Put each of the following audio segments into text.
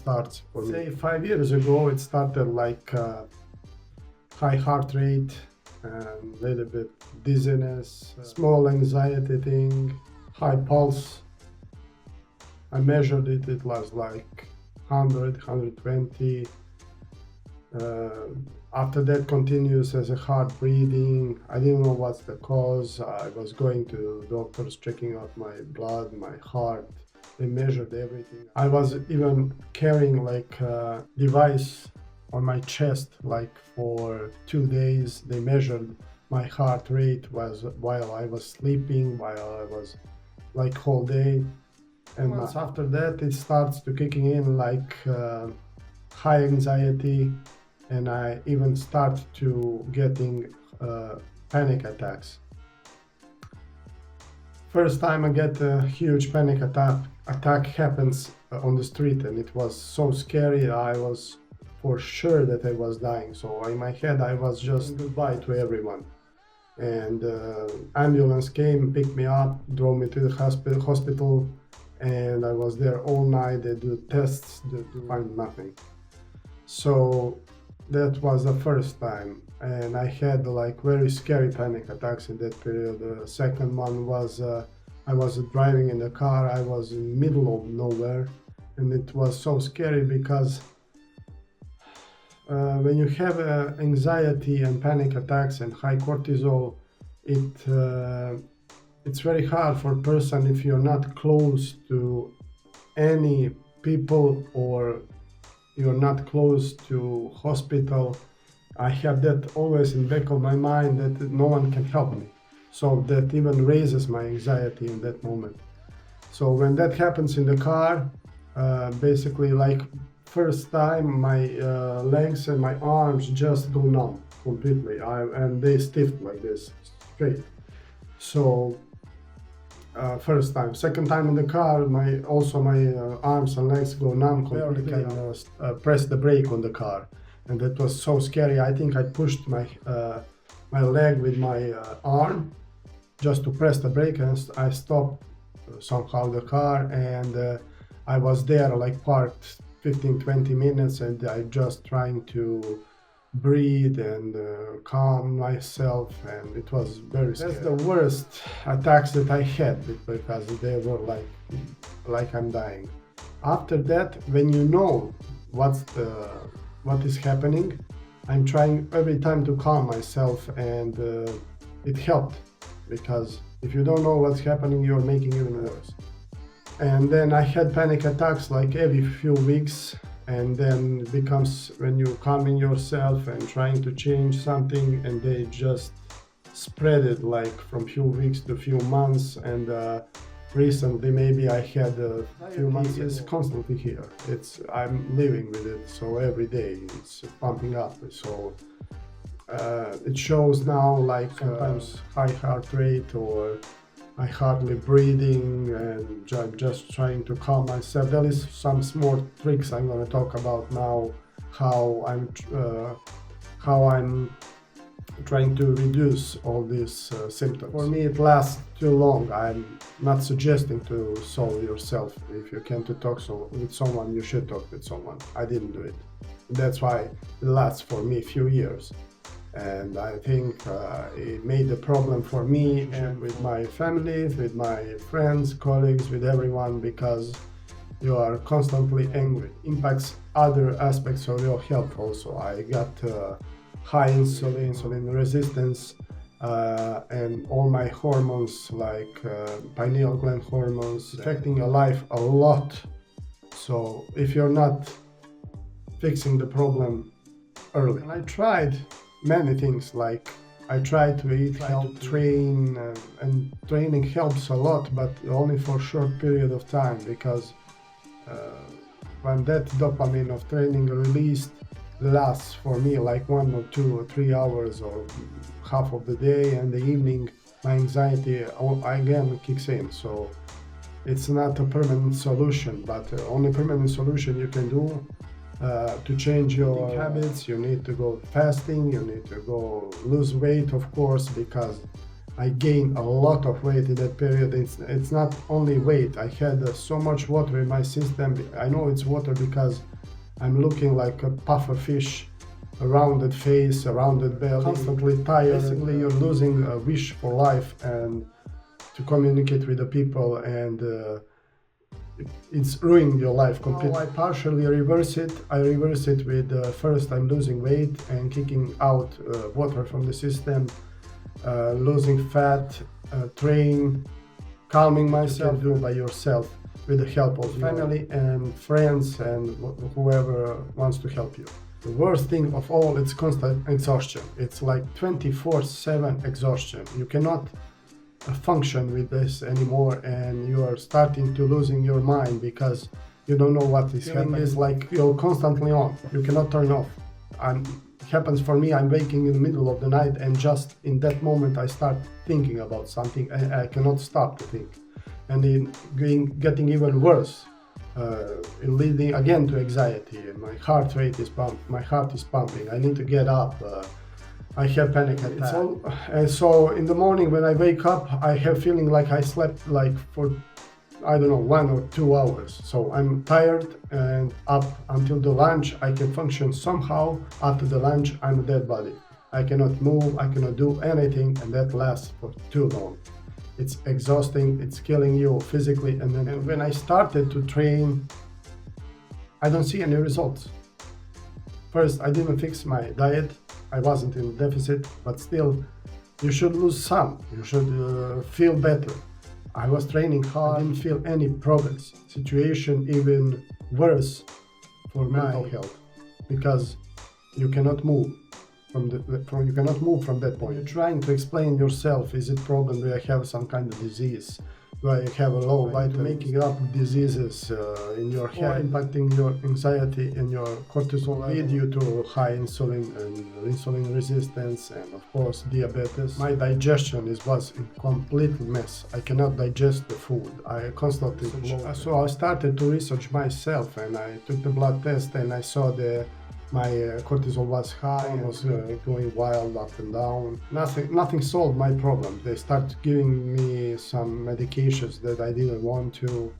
starts for me. Say 5 years ago, it started like high heart rate, and a little bit dizziness, small anxiety thing, high pulse. I measured it, it was like 100, 120. After that continues as a hard breathing. I didn't know what's the cause. I was going to doctors, checking out my blood, my heart. They measured everything. I was even carrying like a device on my chest, like for 2 days. They measured my heart rate while I was sleeping, while I was like whole day. And months after that, it starts to kicking in like high anxiety, and I even start to getting panic attacks. First time I get a huge panic attack happens on the street, and it was so scary. I was for sure that I was dying. So in my head, I was just goodbye to everyone. And ambulance came, picked me up, drove me to the hospital, and I was there all night. They do tests, they find nothing. So that was the first time, and I had like very scary panic attacks in that period. The second one was I was driving in the car. I was in middle of nowhere, and it was so scary because when you have anxiety and panic attacks and high cortisol, it's very hard for a person if you're not close to any people or you're not close to hospital. I have that always in back of my mind that no one can help me. So that even raises my anxiety in that moment. So when that happens in the car, basically like first time my legs and my arms just go numb completely, and they stiff like this, straight. So first time. Second time in the car, my arms and legs go numb completely. I can press the brake on the car, and that was so scary. I think I pushed my leg with my arm just to press the brake, and I stopped somehow the car, and I was there like parked 15-20 minutes, and I just trying to breathe and calm myself, and it was very scary. That's the worst attacks that I had, because they were like I'm dying. After that, when you know what is happening, I'm trying every time to calm myself, and it helped, because if you don't know what's happening, you're making it even worse. And then I had panic attacks like every few weeks. And then it becomes when you calming yourself and trying to change something, and they just spread it like from few weeks to few months. And recently, maybe I had a few months. It's constantly here. I'm living with it. So every day it's pumping up. So it shows now like sometimes high heart rate, or I hardly breathing, and I'm just trying to calm myself. There is some small tricks I'm going to talk about now, how I'm trying to reduce all these symptoms. For me, it lasts too long. I'm not suggesting to solve yourself. If you can't talk with someone, you should talk with someone. I didn't do it. That's why it lasts for me a few years. And I think it made the problem for me and with my family, with my friends, colleagues, with everyone, because you are constantly angry. Impacts other aspects of your health also. I got high insulin resistance, and all my hormones like pineal gland hormones affecting your life a lot. So if you're not fixing the problem early. And I tried many things, like I try to eat healthy, train, and training helps a lot, but only for a short period of time, because when that dopamine of training released lasts for me like 1 or 2 or 3 hours or half of the day, and the evening my anxiety again kicks in. So it's not a permanent solution, but the only permanent solution you can do to change your habits. You need to go fasting, you need to go lose weight, of course, because I gained a lot of weight in that period. It's not only weight. I had so much water in my system. I know it's water because I'm looking like a puffer fish, a rounded face, a rounded belly, constantly tired. Basically, you're losing a wish for life and to communicate with the people, and it's ruining your life completely. Now I partially reverse it. I reverse it with first I'm losing weight and kicking out water from the system, losing fat, training, calming myself. Do by yourself with the help of family and friends and whoever wants to help you. The worst thing of all, it's constant exhaustion. It's like 24/7 exhaustion. You cannot function with this anymore, and you are starting to losing your mind because you don't know what is happening. It's like you're constantly on. You cannot turn off. And it happens for me. I'm waking in the middle of the night, and just in that moment I start thinking about something. I cannot stop to think, and getting even worse, leading again to anxiety. My heart rate is my heart is pumping. I need to get up. I have panic attack. And so in the morning when I wake up, I have feeling like I slept like for, I don't know, 1 or 2 hours. So I'm tired, and up until the lunch I can function somehow. After the lunch I'm a dead body. I cannot move, I cannot do anything, and that lasts for too long. It's exhausting, it's killing you physically. And then when I started to train, I don't see any results. First, I didn't fix my diet. I wasn't in deficit, but still, you should lose some. You should feel better. I was training hard, I didn't feel any progress. Situation even worse for mental health, because you cannot move from that point. You're trying to explain yourself. Is it problem? Do I have some kind of disease? Do I have a low vitamin? Making up diseases in your head, impacting your anxiety and your cortisol, lead you to high insulin and insulin resistance, and of course diabetes. My digestion was in complete mess. I cannot digest the food. I constantly so I started to research myself, and I took the blood test, and I saw my cortisol was high, and was going wild up and down. Nothing solved my problem. They started giving me some medications that I didn't want to.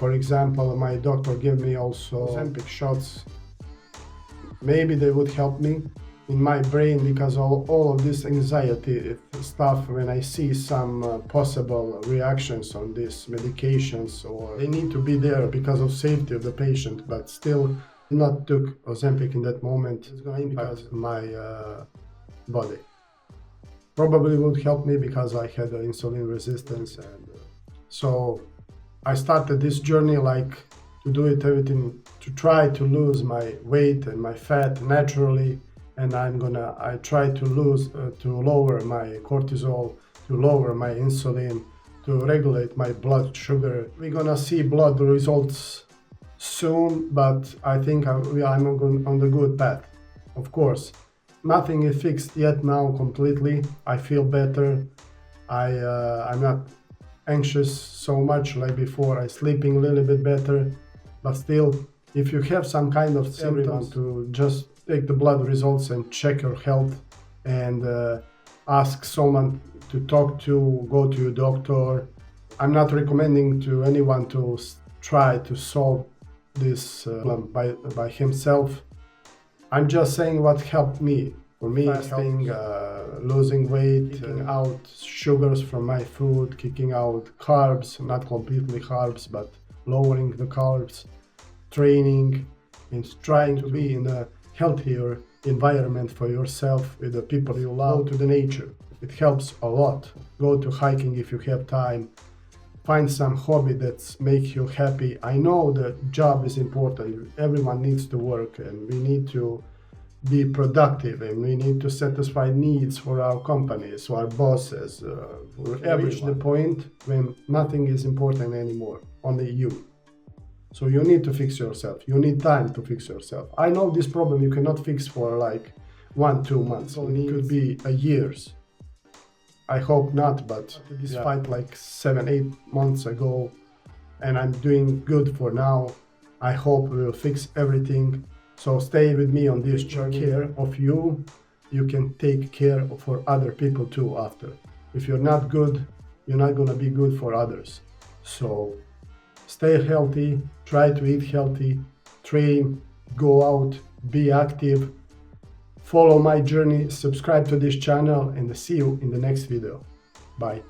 For example, my doctor gave me also Ozempic shots. Maybe they would help me in my brain, because all of this anxiety stuff, when I see some possible reactions on these medications, or they need to be there because of safety of the patient, but still not took Ozempic in that moment. It's going to impact my body. Probably would help me because I had insulin resistance, and so I started this journey like to do it everything to try to lose my weight and my fat naturally, and I try to lower my cortisol, to lower my insulin, to regulate my blood sugar. We're gonna see blood results soon, but I think I'm on the good path. Of course, nothing is fixed yet now completely. I feel better. I'm not anxious so much like before. I'm sleeping a little bit better, but still, if you have some kind of symptoms, to just take the blood results and check your health, and ask someone to talk to, go to your doctor. I'm not recommending to anyone to try to solve this by himself. I'm just saying what helped me. For me, fasting, losing weight, kicking out sugars from my food, kicking out carbs, not completely carbs, but lowering the carbs, training, and trying to be in a healthier environment for yourself with the people you love. Go to the nature. It helps a lot. Go to hiking if you have time. Find some hobby that makes you happy. I know the job is important. Everyone needs to work, and we need to be productive, and we need to satisfy needs for our companies, for our bosses, for everyone. Reach the point when nothing is important anymore, only you. So you need to fix yourself. You need time to fix yourself. I know this problem you cannot fix for like 1-2 months. It could be years. I hope not, but this fight like 7-8 months ago, and I'm doing good for now. I hope we will fix everything. So stay with me on this journey. Take care of you. You can take care for other people too after. If you're not good, you're not gonna be good for others. So stay healthy, try to eat healthy, train, go out, be active, follow my journey, subscribe to this channel, and see you in the next video. Bye.